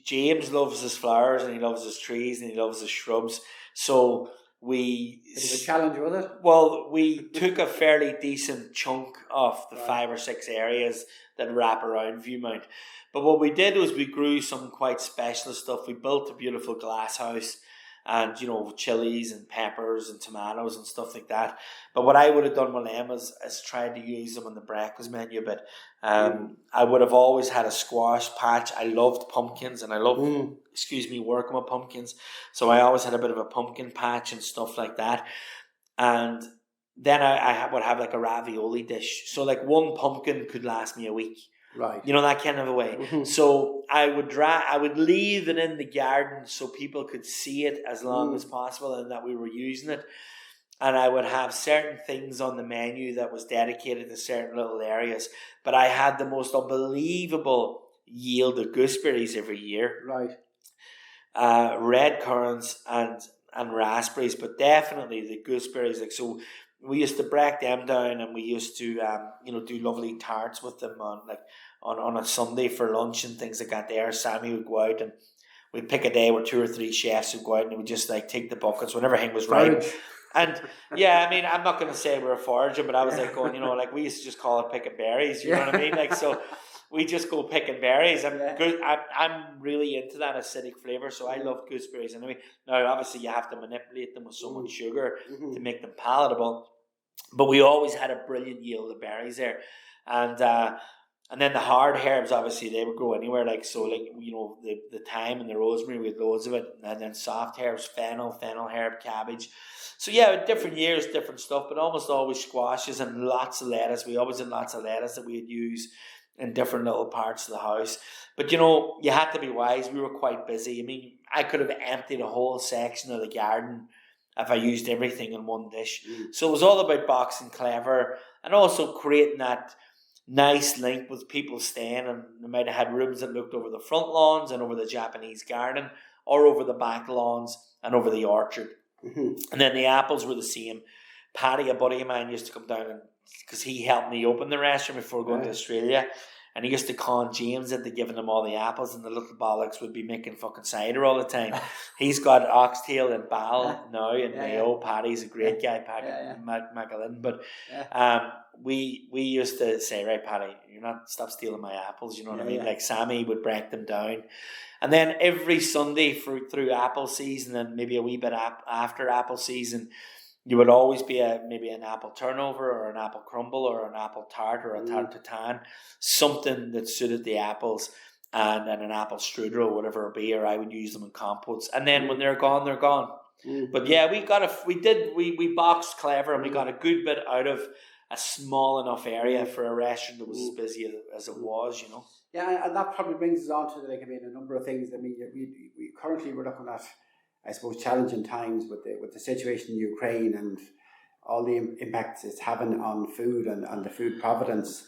James loves his flowers and he loves his trees and he loves his shrubs. So it was a challenge, was it? Well, we took a fairly decent chunk of the 5 or 6 areas that wrap around Viewmount. But what we did was we grew some quite specialist stuff. We built a beautiful glass house and, chilies and peppers and tomatoes and stuff like that. But what I would have done with them is tried to use them on the breakfast menu. But I would have always had a squash patch. I loved pumpkins and I love, working with pumpkins. So I always had a bit of a pumpkin patch and stuff like that. And then I would have like a ravioli dish. So like one pumpkin could last me a week. Right. You know, that kind of a way. Mm-hmm. So I would leave it in the garden so people could see it as long as possible and that we were using it. And I would have certain things on the menu that was dedicated to certain little areas. But I had the most unbelievable yield of gooseberries every year. Right. Red currants and raspberries, but definitely the gooseberries. Like, so we used to break them down, and we used to do lovely tarts with them on a Sunday for lunch and things like that. There, Sammy would go out and we'd pick a day where 2 or 3 chefs would go out and we'd just like take the buckets whenever everything was right. And yeah, I mean, I'm not going to say we're foraging, but I was like going, like we used to just call it picking berries. You know what I mean? Like, so we just go picking berries. I'm really into that acidic flavour, so I love gooseberries anyway. Now, obviously, you have to manipulate them with so much sugar to make them palatable. But we always had a brilliant yield of berries there. And then the hard herbs, obviously, they would grow anywhere. Like, so, like, the thyme and the rosemary, we had loads of it. And then soft herbs, fennel herb, cabbage. So, yeah, different years, different stuff, but almost always squashes and lots of lettuce. We always had lots of lettuce that we'd use in different little parts of the house. But, you had to be wise. We were quite busy. I mean, I could have emptied a whole section of the garden if I used everything in one dish. So it was all about boxing clever and also creating that nice link with people staying, and they might have had rooms that looked over the front lawns and over the Japanese garden, or over the back lawns and over the orchard. And then the apples were the same. Paddy, a buddy of mine, used to come down because he helped me open the restaurant before going to Australia. And he used to con James into giving him all the apples, and the little bollocks would be making fucking cider all the time. He's got oxtail and ball now and mayo. Paddy's a great guy, Macallan. But we used to say, right, Paddy, stop stealing my apples, you know what I mean? Like, Sammy would break them down. And then every Sunday through apple season, and maybe a wee bit after apple season, you would always be maybe an apple turnover or an apple crumble or an apple tart or a tart tatin, something that suited the apples, and an apple strudel or whatever it be, or I would use them in compotes. And then when they're gone, they're gone. But yeah, we boxed clever, and we got a good bit out of a small enough area for a restaurant that was as busy as it was, Yeah, and that probably brings us on to a number of things. I mean, we currently we're looking at, I suppose, challenging times with the situation in Ukraine and all the impacts it's having on food and the food providence.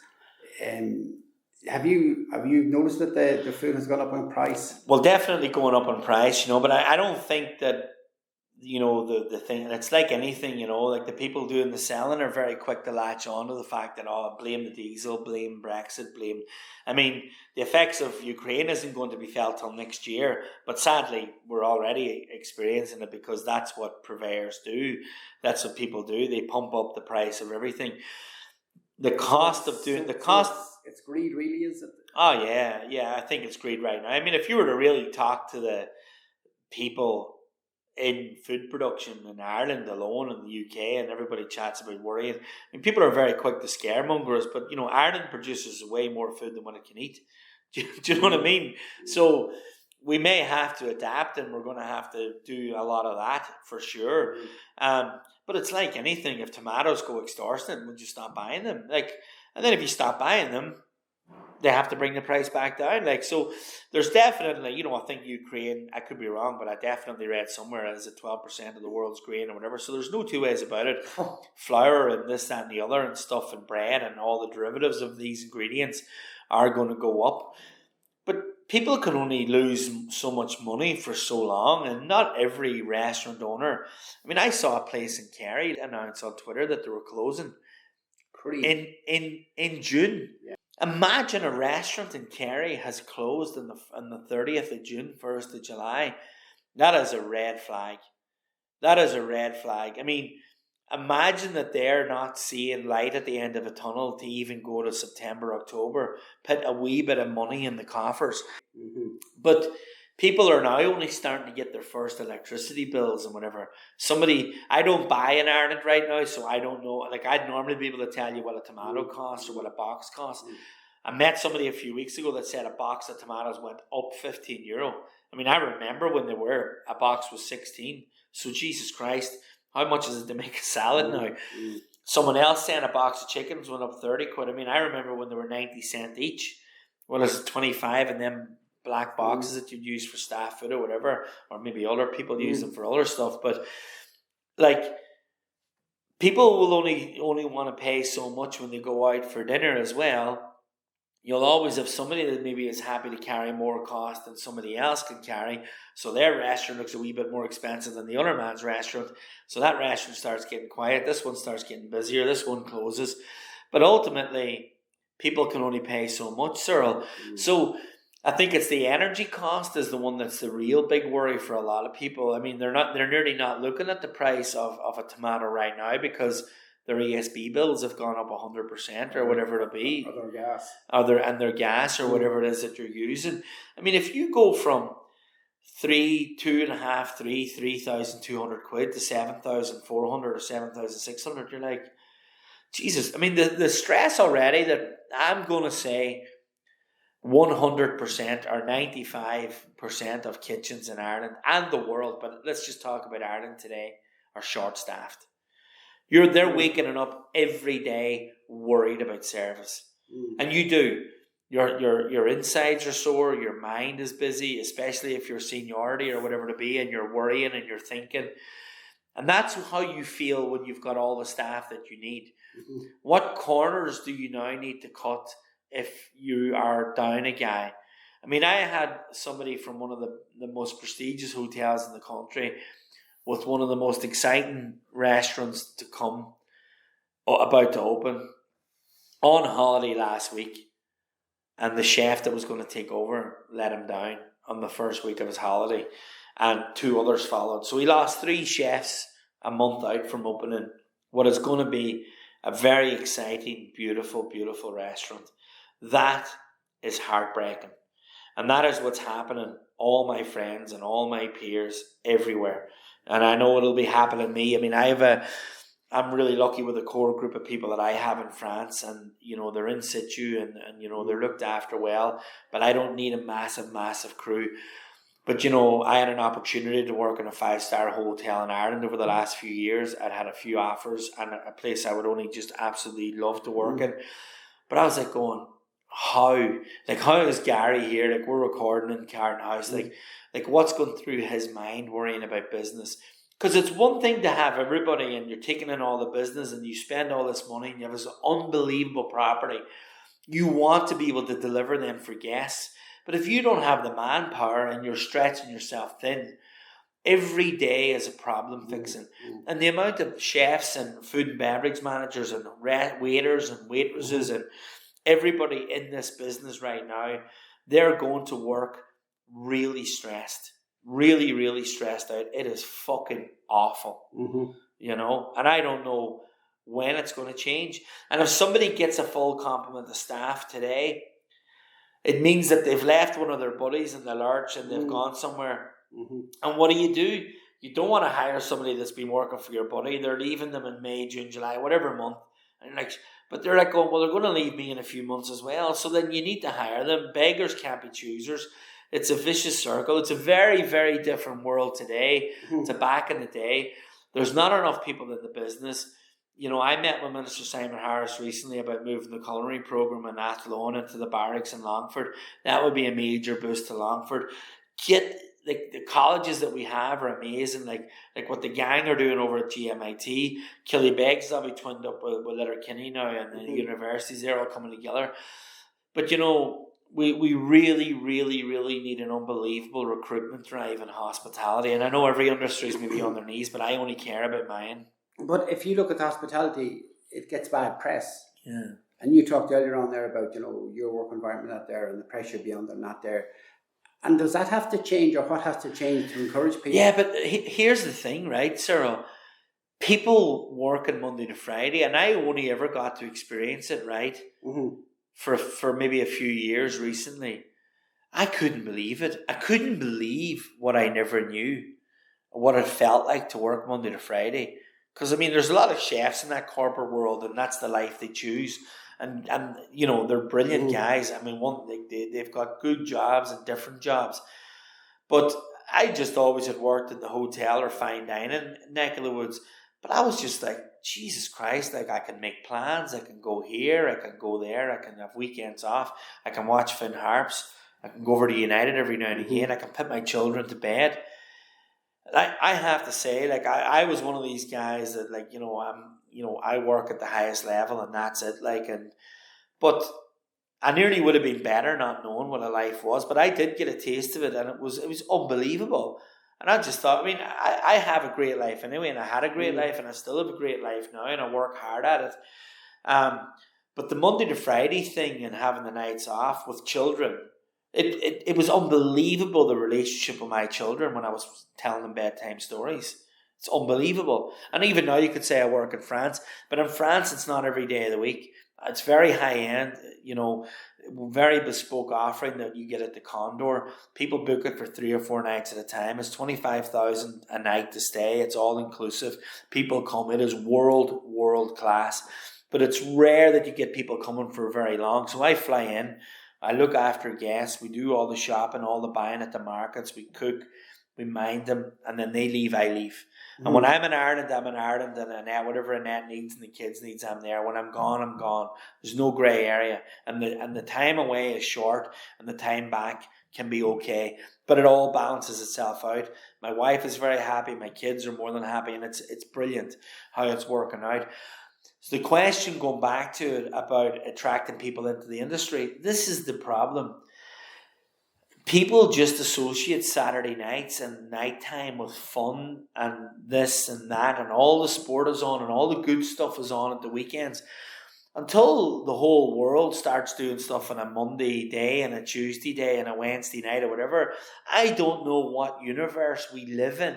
Have you noticed that the food has gone up in price? Well, definitely going up in price, but I don't think that, the thing, it's like anything, like the people doing the selling are very quick to latch on to the fact that, blame the diesel, blame Brexit, I mean, the effects of Ukraine isn't going to be felt till next year, but sadly, we're already experiencing it because that's what purveyors do. That's what people do. They pump up the price of everything. The cost of doing, it's greed, really, is it? Oh, yeah, I think it's greed right now. I mean, if you were to really talk to the people in food production in Ireland alone, in the UK, and everybody chats about worrying. I mean, people are very quick to scaremonger us, but Ireland produces way more food than what it can eat. Do you know what I mean? So we may have to adapt, and we're going to have to do a lot of that for sure. But it's like anything. If tomatoes go extortionate, we'll just stop buying them. And then if you stop buying them, they have to bring the price back down. So there's definitely, I think Ukraine, I could be wrong, but I definitely read somewhere as it 12% of the world's grain or whatever. So there's no two ways about it. Flour and this, that, and the other and stuff, and bread and all the derivatives of these ingredients are going to go up. But people can only lose so much money for so long, and not every restaurant owner. I mean, I saw a place in Kerry announce on Twitter that they were closing in June. Yeah. Imagine a restaurant in Kerry has closed on the 30th of June, 1st of July. That is a red flag. I mean, imagine that they're not seeing light at the end of a tunnel to even go to September, October, put a wee bit of money in the coffers. But people are now only starting to get their first electricity bills and whatever. I don't buy in Ireland right now, so I don't know. I'd normally be able to tell you what a tomato costs or what a box costs. I met somebody a few weeks ago that said a box of tomatoes went up €15. I mean, I remember when a box was 16. So Jesus Christ, how much is it to make a salad now? Someone else saying a box of chickens went up 30 quid. I mean, I remember when they were 90 cents each. what is it, 25 in them black boxes that you'd use for staff food or whatever, or maybe other people use them for other stuff. But like, people will only want to pay so much when they go out for dinner as well. You'll always have somebody that maybe is happy to carry more cost than somebody else can carry. So their restaurant looks a wee bit more expensive than the other man's restaurant. So that restaurant starts getting quiet. This one starts getting busier. This one closes. But ultimately, people can only pay so much, Cyril. So I think it's the energy cost is the one that's the real big worry for a lot of people. I mean, they're nearly not looking at the price of a tomato right now because their ESB bills have gone up 100% or whatever it'll be. Or their gas. Their gas or whatever it is that you're using. I mean, if you go from 3,200 quid to 7,400 or 7,600, you're like, Jesus. I mean, the stress already that I'm going to say 100% or 95% of kitchens in Ireland and the world, but let's just talk about Ireland today, are short-staffed. They're waking up every day worried about service. And you do. Your insides are sore, your mind is busy, especially if you're seniority or whatever to be, and you're worrying and you're thinking. And that's how you feel when you've got all the staff that you need. What corners do you now need to cut if you are down a guy? I mean, I had somebody from one of the most prestigious hotels in the country with one of the most exciting restaurants to come, about to open, on holiday last week, and the chef that was going to take over let him down on the first week of his holiday, and 2 others followed. So he lost 3 chefs a month out from opening what is going to be a very exciting, beautiful, beautiful restaurant. That is heartbreaking. And that is what's happening, all my friends and all my peers everywhere. And I know it'll be happening to me. I mean, I'm really lucky with a core group of people that I have in France, and they're in situ and they're looked after well. But I don't need a massive crew. But I had an opportunity to work in a 5-star hotel in Ireland over the last few years. I'd had a few offers and a place I would only just absolutely love to work in. But I was like going, how is Gary here? Like, we're recording in Carton House. Like what's going through his mind worrying about business? Because it's one thing to have everybody and you're taking in all the business and you spend all this money and you have this unbelievable property. You want to be able to deliver them for guests. But if you don't have the manpower and you're stretching yourself thin, every day is a problem fixing. And the amount of chefs and food and beverage managers and waiters and waitresses and everybody in this business right now, they're going to work really stressed, really stressed out. It is fucking awful, and I don't know when it's going to change. And if somebody gets a full complement of staff today, it means that they've left one of their buddies in the lurch and they've gone somewhere. And what do? You don't want to hire somebody that's been working for your buddy. They're leaving them in May, June, July, whatever month. And but they're like going, well, they're going to leave me in a few months as well. So then you need to hire them. Beggars can't be choosers. It's a vicious circle. It's a very, very different world today to back in the day. There's not enough people in the business. I met with Minister Simon Harris recently about moving the culinary programme in Athlone into the barracks in Longford. That would be a major boost to Longford. The colleges that we have are amazing. Like what the gang are doing over at GMIT. Killybegs will be twinned up with Letterkenny now, and the universities, they're all coming together. But we really need an unbelievable recruitment drive in hospitality. And I know every industry is maybe on their knees, but I only care about mine. But if you look at hospitality, it gets bad press. Yeah. And you talked earlier on there about, your work environment not there and the pressure beyond them not there. And does that have to change, or what has to change to encourage people? Yeah, but here's the thing, right, Cyril? People working Monday to Friday, and I only ever got to experience it, right? For maybe a few years recently. I couldn't believe it. I couldn't believe what I never knew, what it felt like to work Monday to Friday. Because, there's a lot of chefs in that corporate world, and that's the life they choose. And they're brilliant guys. They've got good jobs and different jobs. But I just always had worked in the hotel or fine dining neck of the woods. But I was just like, Jesus Christ, like I can make plans, I can go here, I can go there, I can have weekends off, I can watch Finn Harps, I can go over to United every now and again, I can put my children to bed. I have to say, like I was one of these guys that like, I work at the highest level and that's it. But I nearly would have been better not knowing what a life was, but I did get a taste of it and it was unbelievable. And I just thought, I have a great life anyway, and I had a great life and I still have a great life now and I work hard at it. But the Monday to Friday thing and having the nights off with children, it was unbelievable, the relationship with my children when I was telling them bedtime stories. It's unbelievable. And even now you could say I work in France, but in France it's not every day of the week. It's very high end, very bespoke offering that you get at the Condor. People book it for 3 or 4 nights at a time. It's 25,000 a night to stay. It's all inclusive. People come. It is world class. But it's rare that you get people coming for very long. So I fly in. I look after guests. We do all the shopping, all the buying at the markets. We cook, we mind them, and then they leave, I leave. And when I'm in Ireland, and Annette, whatever Annette needs and the kids needs, I'm there. When I'm gone, I'm gone. There's no grey area. And the time away is short and the time back can be okay. But it all balances itself out. My wife is very happy. My kids are more than happy. And it's brilliant how it's working out. So the question going back to it about attracting people into the industry, this is the problem. People just associate Saturday nights and nighttime with fun and this and that, and all the sport is on and all the good stuff is on at the weekends. Until the whole world starts doing stuff on a Monday day and a Tuesday day and a Wednesday night or whatever, I don't know what universe we live in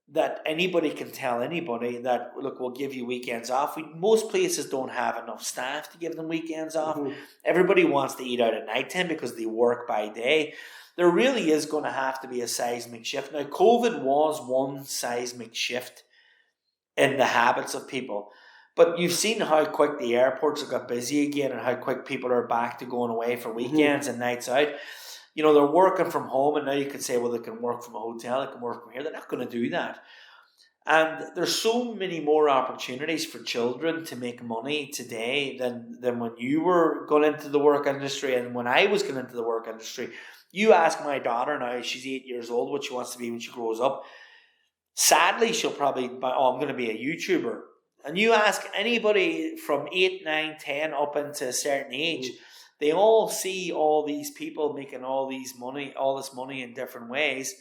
that anybody can tell anybody that, look, we'll give you weekends off. Most places don't have enough staff to give them weekends off. Everybody wants to eat out at nighttime because they work by day. There really is going to have to be a seismic shift. Now, COVID was one seismic shift in the habits of people. But you've seen how quick the airports have got busy again and how quick people are back to going away for weekends and nights out. They're working from home, and now you can say, well, they can work from a hotel, they can work from here. They're not going to do that. And there's so many more opportunities for children to make money today than when you were going into the work industry and when I was going into the work industry. You ask my daughter now, she's 8 years old, what she wants to be when she grows up. Sadly, she'll probably, I'm going to be a YouTuber. And you ask anybody from 8, 9, 10 up into a certain age, they all see all these people making all this money in different ways.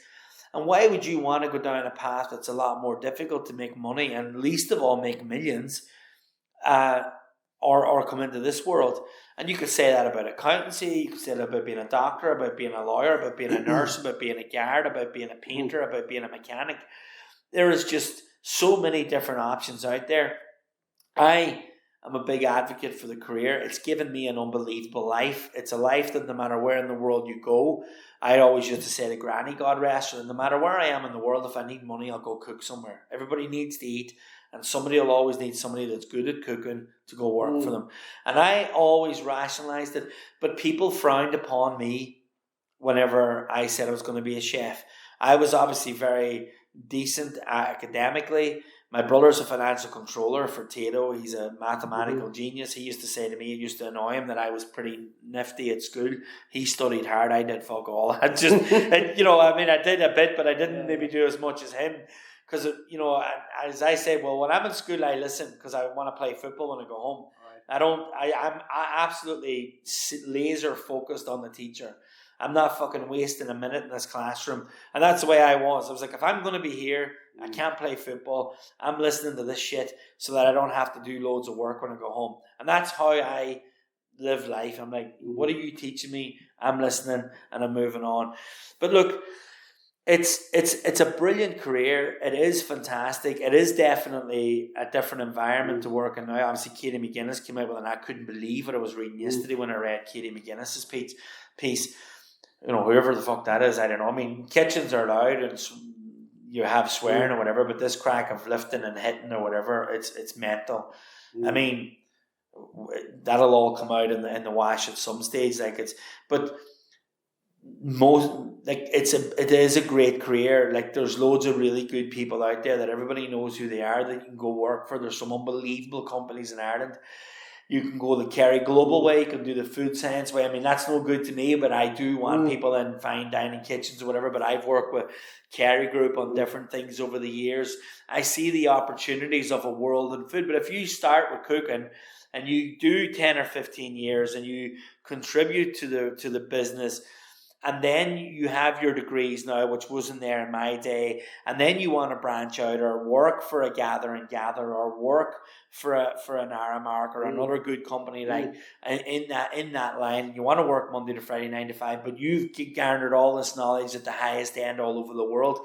And why would you want to go down a path that's a lot more difficult to make money and least of all make millions or come into this world? And you could say that about accountancy, you could say that about being a doctor, about being a lawyer, about being a nurse, about being a guard, about being a painter, about being a mechanic. There is just so many different options out there. I'm a big advocate for the career. It's given me an unbelievable life. It's a life that no matter where in the world you go, I always used to say to Granny, God rest her, no matter where I am in the world, if I need money, I'll go cook somewhere. Everybody needs to eat, and somebody will always need somebody that's good at cooking to go work for them. And I always rationalized it, but people frowned upon me whenever I said I was going to be a chef. I was obviously very decent academically. My brother's a financial controller for Tato. He's a mathematical genius. He used to say to me, it used to annoy him that I was pretty nifty at school. He studied hard. I did fuck all. I did a bit, but I didn't maybe do as much as him. Because, as I say, well, when I'm in school, I listen because I want to play football when I go home. Right. I'm absolutely laser focused on the teacher. I'm not fucking wasting a minute in this classroom. And that's the way I was. I was like, if I'm going to be here, I can't play football. I'm listening to this shit so that I don't have to do loads of work when I go home. And that's how I live life. I'm like, what are you teaching me? I'm listening and I'm moving on. But look, it's a brilliant career. It is fantastic. It is definitely a different environment to work in now. Obviously, Katie McGuinness came out with, and I couldn't believe what I was reading yesterday when I read Katie McGuinness's piece. Whoever the fuck that is, I don't know. I mean, kitchens are loud and you have swearing or whatever, but this crack of lifting and hitting or whatever, it's mental. I mean, that'll all come out in the wash at some stage. But it is a great career. Like, there's loads of really good people out there that everybody knows who they are that you can go work for. There's some unbelievable companies in Ireland. You can go the Kerry Global way, you can do the food science way. I mean, that's no good to me, but I do want people in fine dining kitchens or whatever. But I've worked with Kerry Group on different things over the years. I see the opportunities of a world in food. But if you start with cooking and you do 10 or 15 years and you contribute to the business, and then you have your degrees now, which wasn't there in my day, and then you want to branch out or work for a Gather or work for an Aramark or another good company like in that line. You want to work Monday to Friday 9 to 5, but you've garnered all this knowledge at the highest end all over the world.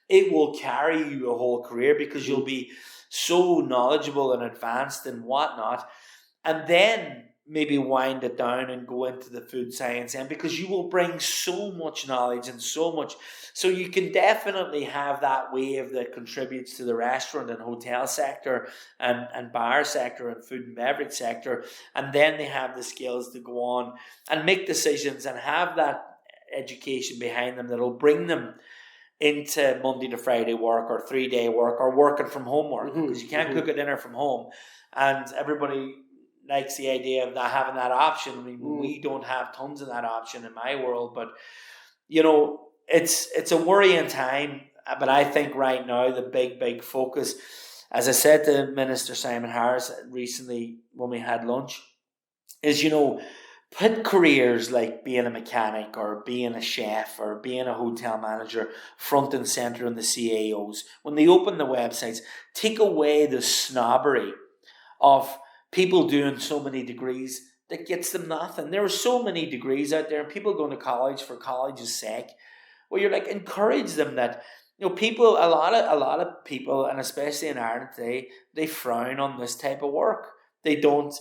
It will carry you a whole career because you'll be so knowledgeable and advanced and whatnot, and then maybe wind it down and go into the food science end, because you will bring so much knowledge and so much. So you can definitely have that wave that contributes to the restaurant and hotel sector and bar sector and food and beverage sector. And then they have the skills to go on and make decisions and have that education behind them that'll bring them into Monday to Friday work or 3-day work or working from home work, because you can't cook a dinner from home. And everybody likes the idea of not having that option. I mean, we don't have tons of that option in my world, but it's a worrying time. But I think right now the big focus, as I said to Minister Simon Harris recently when we had lunch, is put careers like being a mechanic or being a chef or being a hotel manager front and centre in the CAOs. When they open the websites, take away the snobbery of people doing so many degrees that gets them nothing. There are so many degrees out there and people going to college for college's sake. Well, you're like, encourage them that, people, a lot of people, and especially in Ireland today, they frown on this type of work. They don't,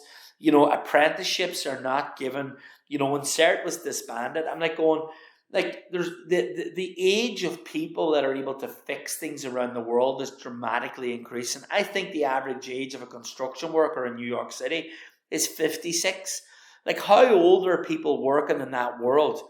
apprenticeships are not given. When CERT was disbanded, I'm like going, like, there's the age of people that are able to fix things around the world is dramatically increasing. I think the average age of a construction worker in New York City is 56. Like, how old are people working in that world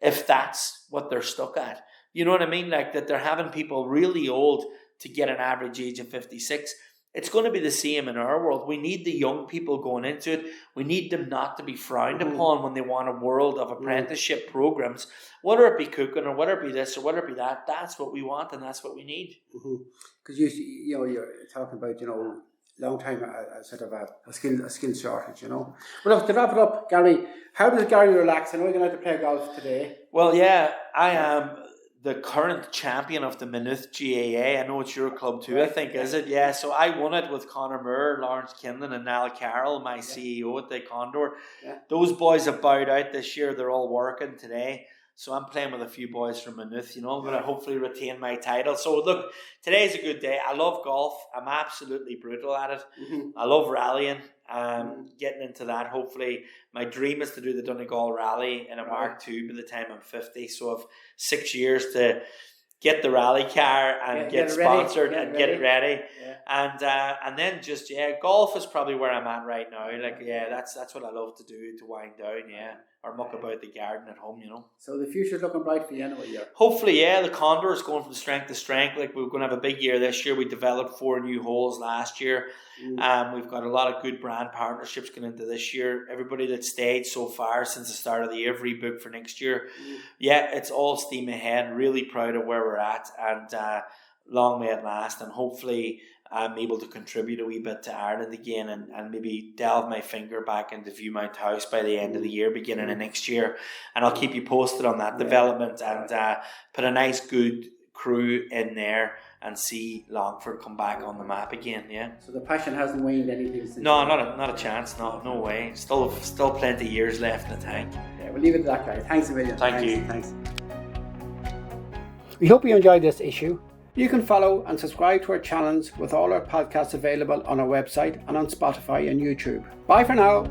if that's what they're stuck at? You know what I mean? Like, that they're having people really old to get an average age of 56. It's going to be the same in our world. We need the young people going into it. We need them not to be frowned upon when they want a world of apprenticeship programs, whether it be cooking or whether it be this or whether it be that. That's what we want and that's what we need. Because you're talking about long time sort of a skill shortage. Well, look, to wrap it up, Gary, how does Gary relax? I know you're going to play golf today. Well, yeah, I am the current champion of the Maynooth GAA. I know it's your club too, I think, is it? Yeah, so I won it with Conor Moore, Lawrence Kinlan and Niall Carroll, my CEO at the Condor. Yeah. Those boys have bowed out this year. They're all working today. So I'm playing with a few boys from Maynooth. I'm going to hopefully retain my title. So look, today's a good day. I love golf. I'm absolutely brutal at it. I love rallying. Getting into that. Hopefully, my dream is to do the Donegal Rally in a Mark II by the time I'm 50. So I've 6 years to get the rally car and get sponsored and get it ready. Yeah. And then just golf is probably where I'm at right now. Like that's what I love to do, to wind down, or muck about the garden at home, So the future's looking bright for you anyway, Hopefully, the Condor is going from strength to strength. Like, we're going to have a big year this year. We developed 4 new holes last year. We've got a lot of good brand partnerships going into this year. Everybody that stayed so far since the start of the year have rebooked for next year. It's all steam ahead. Really proud of where we're at, and long may it last. And hopefully I'm able to contribute a wee bit to Ireland again and maybe delve my finger back into Viewmount House by the end of the year, beginning of next year. And I'll keep you posted on that development and put a nice good crew in there and see Longford come back on the map again. So the passion hasn't waned anything since? No, not a chance. No way. Still plenty of years left in the tank. We'll leave it at that, guys. Thanks a million. Thank you. Thanks. We hope you enjoyed this issue. You can follow and subscribe to our channels with all our podcasts available on our website and on Spotify and YouTube. Bye for now.